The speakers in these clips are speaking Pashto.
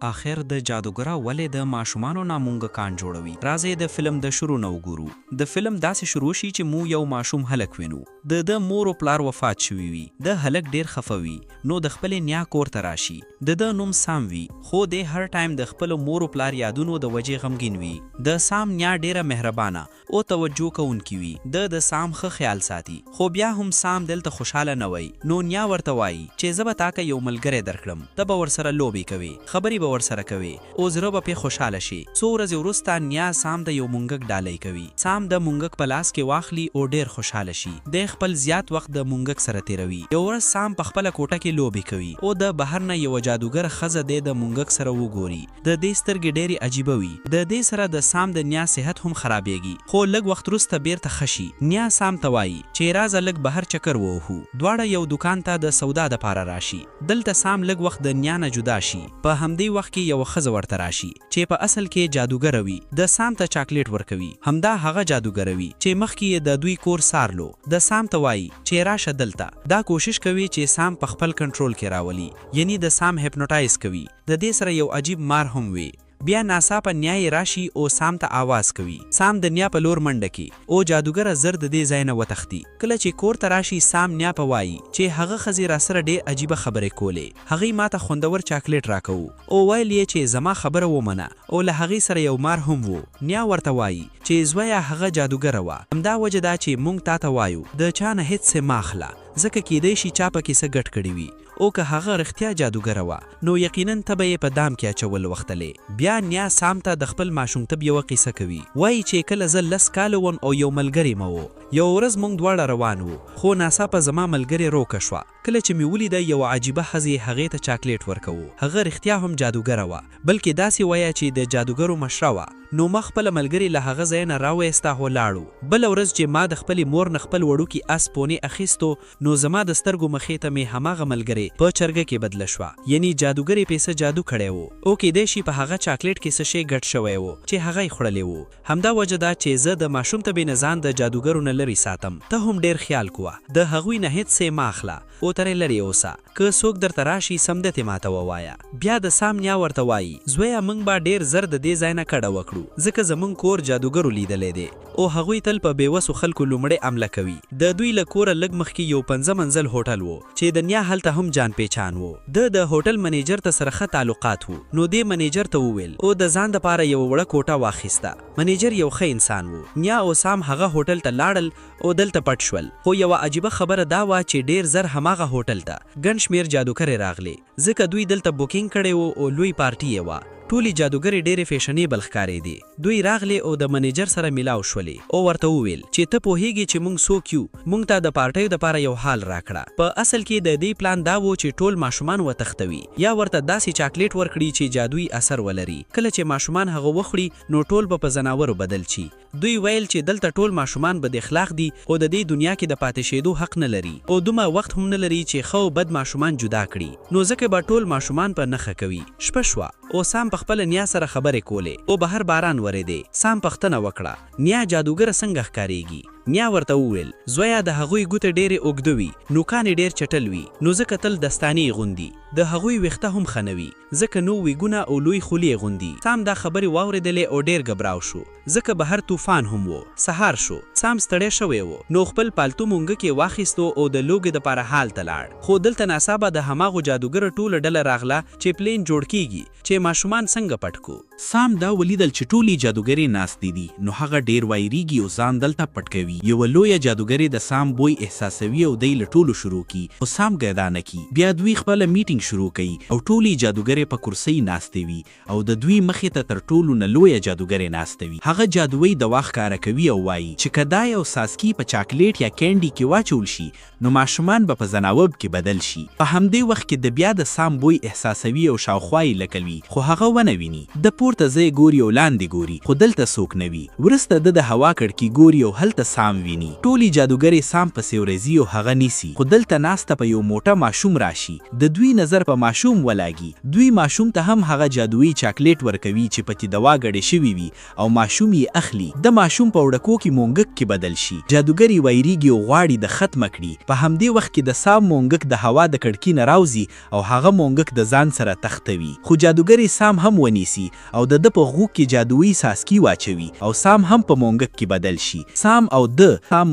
آخر د جادوګره ولې د ماشومانو نه موږکان جوړوي؟ راځئ د فلم د شروع نه وګورو. د فلم داسې شروع شي چې مو یو ماشوم هلک وینو. د مور او پلار وفات شوي وي. د هلک ډیر خفه وي، نو د خپلې نیا کور ته راشي. د نوم سام وي، خو د هر ټایم د خپل مور او پلار یادونو د وجې غمګین وي. د سام نیا ډیره مهربانه او توجه کوونکې وي. د سام ښه خیال ساتي، خو بیا هم سام دلته خوشحاله نه وي. نو نیا ورته وایي چې زه به تاته یو ملګری درکړم، ته به ورسره لوبې کوې، خبرې ورسره کوي او زړه به پې خوشحاله شي. څو ورځې وروسته نیا سام د یو موږک ډالۍ کوي. سام د موږک په لاس کې واخلي او ډیر خوشحاله شي. د خپل زیات وخت د موږک سره تیروي. یو ورځ سام په خپله کوټه کې لوبې کوي او د بهر نه یوه جادوګره ښځه د موږک سره وګوري. د دې سترګې ډیرې عجیبه وي. د دې سره د سام د نیا صحت هم خرابیږي، خو لږ وخت وروسته بیرته ښه شي. نیا سام ته وایي چې راځه لږ بهر چکر ووهو. دواړه یو دوکان ته د سودا دپاره راشي. دلته سام لږ وخت د نیا نه جدا شي. په همدې وخت کې یو ښځه ورته راشي چې په اصل کې جادوګره وي. د سام ته چاکلیټ ورکوي. همدا هغه جادوګره وي چې مخکې یې د دوی کور سارلو. د سام ته وایي چې راشه دلته. دا کوشش کوي چې سام په خپل کنټرول کې راولي، یعنی د سام هیپنوټایز کوي. د دې سره یو عجیب مار هم وي. بیا ناڅاپه نیا یې راشي او سام ته آواز کوي. سام د نیا په لور منډه کې او جادوګره زر د دې ځای نه وتښتي. کله چې کور ته راشي سام نیا په وایي چې هغه ښځې راسره ډېر عجیبه خبرې کولې. هغې ما ته خوندور چاکلیټ راکوو او ویل یې چې زما خبره ومنه او له هغې سره یو مار هم و. نیا ورته وایي چې زویه هغه جادوګره وه. همدا وجه ده چې موږ تا ته وایو د چا نه هېڅ څه مه اخله، ځکه کیدای شي چا پکې څه ګډ کړي وي او که هغه رښتیا جادوګره وه نو یقینا ته به یې په دام کې اچول وختلې. بیا نیا سام ته د خپل ماشومتوب یوه قیسه کوي. وایي چې کله زه 10 کاله وم او یو ملګری مې و. یو ورځ موږ دواړه روان وو، خو ناڅاپه زما ملګرې روکه شوه. کله چې مې ولیده یوه عجیبه ښځې هغې ته چاکلیټ ورکوو. هغه رښتیا هم جادوګره وه، بلکې داسې وایه چې د جادوګرو مشره وه. نو ما خپله ملګري له هغه ځای نه راویسته او لاړو. بله ورځ چې ما د خپلې مور نه خپل وړوکي اس پونې اخیستو، نو زما د سترګو مخې ته مې هماغه ملګرې په چرګه کې بدله شوه. یعنی جادوګرې پې څه جادو کړی و او کیدای شي په هغه چاکلیټ کې څه شی ګډ شوی و چې هغه یې خوړلی و. همدا وجه ده چې زه د ماشومتوبې نه ځان د جادوګرو نه لرې ساتم. ته هم ډېر خیال کوه، د هغوی نه هېڅ څه مه اخله او ترې لرې اوسه. که څوک درته راشي سمدتې ماته ووایه. بیا د سام نیا ورته وایي زویه موږ به ډېر زر د دې ځای نه کډه وکړو، ځکه زموږ کور جادوګرو لیدلی دی او هغوی تل په بېوسو خلکو لومړی حمله کوي. د دوی له کوره لږ مخکې یو 5 منزل هوټل و چې د نیا هلته هم جان پیچان و. د هوټل منیجر ته سره ښه تعلقات وو. نو دې منیجر ته وویل او د ځان دپاره یوه وړه کوټه واخیسته. منیجر یو ښه انسان و. نیا او سام هغه هوټل ته لاړل او دلته پټ شول. خو یوه عجیبه خبره دا وه چې ډېر زر هماغه هوټل ته ګڼ شمېر جادوګرې راغلې، ځکه دوی دلته بوکینګ کړی و او لوی پارټي یې وه. ټولې جادوګرې ډېرې فیشنیبل ښکارېدې. دوی راغلې او د منیجر سره میلاو شولې او ورته وویل چې ته پوهیږې چې موږ څوک یو، موږ ته د پارټیو دپاره یو حال راکړه. په اصل کې د دې پلان دا و چې ټول ماشومان وتښتوي یا ورته داسې چاکلیټ ورکړي چې جادویي اثر ولري. کله چې ماشومان هغه وخوري نو ټول به په ځناورو بدل شي. دوی ویل چې دلته ټول ماشومان بد اخلاق دي او د دې دنیا کې د پاتې شېدو حق نه لري او دومره وخت هم نه لري چې ښه او بد ماشومان جدا کړي. نو ځکه به ټول ماشومان په نښه کوي. شپه شوه او سام په خپله نیا سره خبرې کولې او بهر باران ورېدی. سام پوښتنه وکړه نیا جادوګره څنګه ښکارېږي؟ نیا ورته وویل زویه د هغوی ګوتې ډېرې اوږده وي، نوکان یې ډېر چټل وي، نو ځکه تل دستانې غوندي. د هغوی ویښته هم ښه نه وي، ځکه نو ویګونه او لوی خولې غوندي. سام دا خبرې واورېدلې او ډېر ګبراو شو، ځکه بهر طوفان هم و. سهار شو، سام ستړی شوی و، نو خپل پالتو موږک یې واخیستو او د لوږې دپاره حال ته لاړ. خو دلته ناڅاپه د هماغو جادوګرو ټوله ډله راغله چې پلین جوړ کیږي چې ماشومان څنګه پټ کو. سام دا ولیدل چې ټولې جادوګرې ناستې دي، نو هغه ډېر وایریږي او ځان دلته پټ کوي. یوه لویه جادوګرې د سام بوی احساسوي او دی له ټولو شروع کی، خو سام ګیدا نه کی. بیا دوی خپله میټینګ شروع کوي او ټولې جادوګرې په کرسۍ ناستې وي او د دوی مخې ته تر ټولو نه لویه جادوګرې ناسته وي. هغه جادوی دوا ښکاره کوي او وایي چې که دا یو څاڅکی په چاکلیټ یا کینډي کې واچول شي نو ماشومان به په ځناوب کې بدل شي. په همدې وخت کې د بیا د سام بوی احساسوي او شاوخوا یې لکوي، خو هغه ونه ویني. د پورته ځای ګوري او لاندې ګوري، خو دلته څوک نه وي. وروسته د هوا کړکۍ ګوري او هلته سام سام ویني. ټولي جادوګرې سام پسې ورځي او هغه نیسي، خو دلته ناسته په یو موټه ماشوم راشي. د دوی نظر په ماشوم ولاږي. دوی ماشوم ته هم هغه جادویي چاکلیټ ورکوي چې پکې دوا ګډې شوي وي او ماشوم یې اخلي. د ماشوم په وړکو کې موږک کې بدل شي. جادوګرې ویریږي او غواړي د ختمه کړي. په همدې وخت کې د سام موږک د هوا د کړکۍ نه راوځي او هغه موږک د ځان سره تختوي. خو جادوګرې سام هم ونیسي او د ده په غوږ کې جادویي څاڅکی واچوي او سام هم په موږک کې بدل شي. سام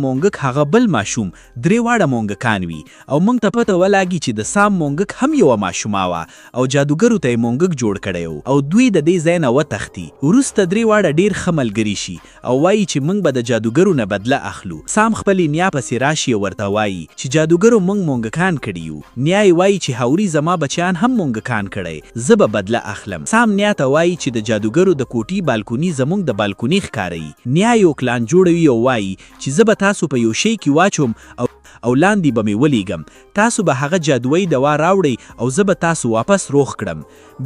موږک هغه بل ماشوم درې واړه موږکان وي او موږ ته پته ولګي چې د سام موږک هم یوه ماشومه وه او جادوګرو ته یې موږک جوړ کړی و او دوی د دې ځای نه وتښتي. وروسته درې واړه ډېر ښه ملګري شي او وایي چې موږ به د جادوګرو نه بدله اخلو. سام خپلې نیا پسې راشي او ورته وایي چې جادوګرو موږ موږکان کړي یو. نیا یې وایي چې هوري زما بچیان هم موږکان کړی، زه به بدله اخلم. سام نیا ته وایي چې د جادوګرو د کوټې بالکوني زموږ د بالکوني ښکاروي. نیا یو کلان جوړوي او وایي چې زه به تاسو په یو شی کې واچوم او لاندې به مې ولیږم. تاسو به هغه جادویي دوا راوړئ او زه به تاسو واپس روغ کړم.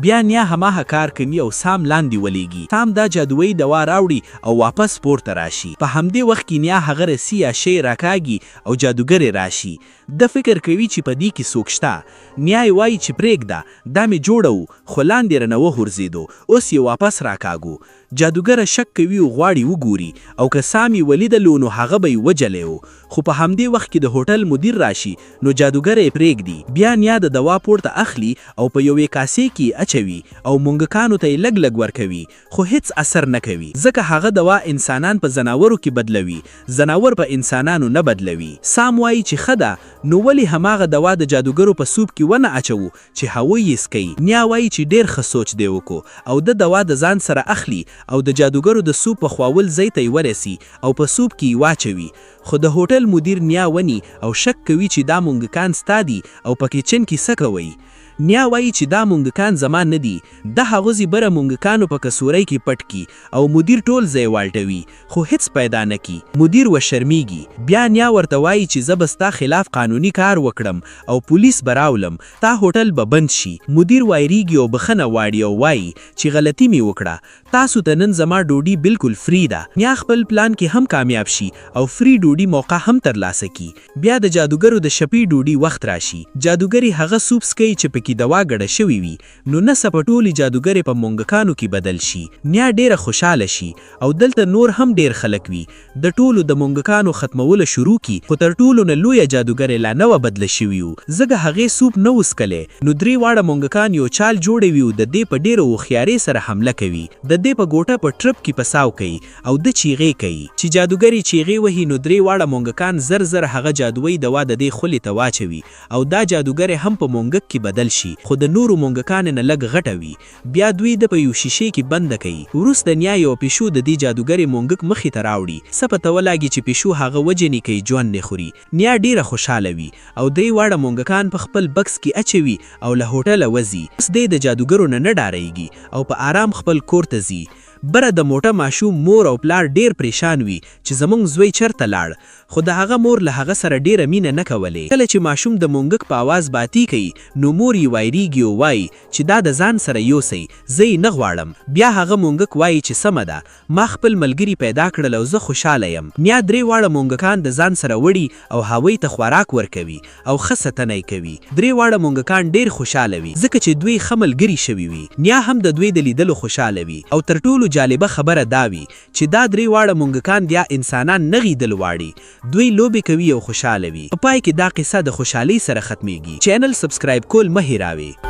بیا نیا هماغه کار کوي او سام لاندې ولیږي. سام دا جادویي دوا راوړي او واپس پورته راشي. په همدې وخت کې نیا هغه رسی یا شی راکاږي او جادوګرې راشي. د فکر کوي چې په دې کې څوک شته. نیا یې وایي چې پرېږده، دا مې جوړه و خو لاندې رانه وغورځېدو، اوس یې واپس راکاږو. جادوګره شک کوي او غواړي وګوري او که سام یې ولیدلو نو هغه به یې وجلی و. خو په همدې وخت کې د هوټل مدیر راشي نو جادوګره یې پرېږدي. بیا نیا د دوا پورته اخلي او په یوې کاسې کې اچوي او موږکانو ته یې لږ لږ ورکوي خو هیڅ اثر نه کوي ځکه هغه دوا انسانان په زناورو کې بدلوي، زناور په انسانانو نه بدلوي. سام وایي چې ښه ده، نو ولې هماغه دوا د جادوګرو په سوپ کې ونه اچوو چې هغوی یې څکوي. نیا وایي چې ډېر ښه سوچ دی وکړو او د دوا د ځان سره اخلي او د جادوګرو د سوپ په خواول ځای ته یې ورسي او په سوپ کې یې واچوي. خو د هوټل مدیر نیا ونی او شک کوي چې دا موږکان ستا دي او په کچن کې څه کوئ. نیا وایي چې دا موږکان زما نه دي، د هغو زیبره موږکانو په کسورۍ کې پټ کی او مدیر ټول ځای والټوي خو هیڅ پیدا نه کی. مدیر وشرمیږي. بیا نیا ورته وایي چې زه به ستا خلاف قانوني کار وکړم او پولیس به راولم، تا هوټل به بند شي. مدیر وایریږي او بخښنه غواړي او وایي چې غلطي مې وکړه، تاسو ته نن زما ډوډۍ بالکل فری ده. نیا خپل پلان کې هم کامیاب شي او فری ډوډۍ موقع هم ترلاسه کی. بیا د جادوګرو د شپې ډوډۍ وخت راشي. جادوګرې هغه سوپ څکوي چې کې دوا ګډه شوي وي نو نڅه په ټولې جادوګرې په موږکانو کې بدل شي. نیا ډیره خوشحاله شي او دلته نور هم ډیر خلک وي د ټولو د موږکانو ختمولو شروع کی. خو تر ټولو نه لویه جادوګرې لا نه وه بدله شوي وو ځکه هغې سوپ نه وڅکلی. نو درې واړه موږکان یو چال جوړوي او د دې په ډیره هوښیارۍ سره حمله کوي. د دې په ګوټه په ټرپ کې پساو کوي او د چیغې کوي. چې جادوګرې چیغې وهي نو درې واړه موږکان زر زر هغه جادویي دوا د دې خولې ته واچوي او دا جادوګرې هم په موږک کې بدل شي خو د نورو موږکانو نه لږ غټه وي. بیا دوی د په یو شیشې کې بنده کوي. وروسته نیا یو پیشو د دې جادوګرې موږک مخې ته راوړي. څه پته ولګي چې پیشو هغه وجنې کوي، ژوند نه خوري. نیا ډیره خوشحاله وي او درې واړه موږکان په خپل بکس کې اچوي او له هوټله وځي. اوس دی د جادوګرو نه ډارېږي او په آرام خپل کور ته ځي. بره د موټه ماشوم مور او پلار ډیر پریشان وي چې زمونږ زوی چرته لاړ، خو د هغه مور له هغه سره ډیره مینه نه کولې. کله چې ماشوم د موږک په आवाज باتی کوي نو مور یې وایریږي او وایي چې دا د ځان سره یوسئ، زه یې نه غواړم. بیا هغه موږک وایي چې سمه ده، ما خپل ملګري پیدا کړل او زه خوشحاله یم. نیا درې واړه موږکان د ځان سره وړي او هغوی ته خوراک ورکوي او ښه ستنی کوي. درې واړه موږکان ډیر خوشحاله وي ځکه چې دوی ښه ملګري شوي وي. نیا هم د دوی د لیدلو خوشحاله وي او تر ټولو جالبه خبره دا وي چې دا درې واړه موږکان بیا انسانان نه غیدل واړي، دوی لوبې کوي او خوشحاله وي. په پای کې دا قصه د خوشحالۍ سره ختمیږي. چینل سبسکرایب کول مه هیروئ.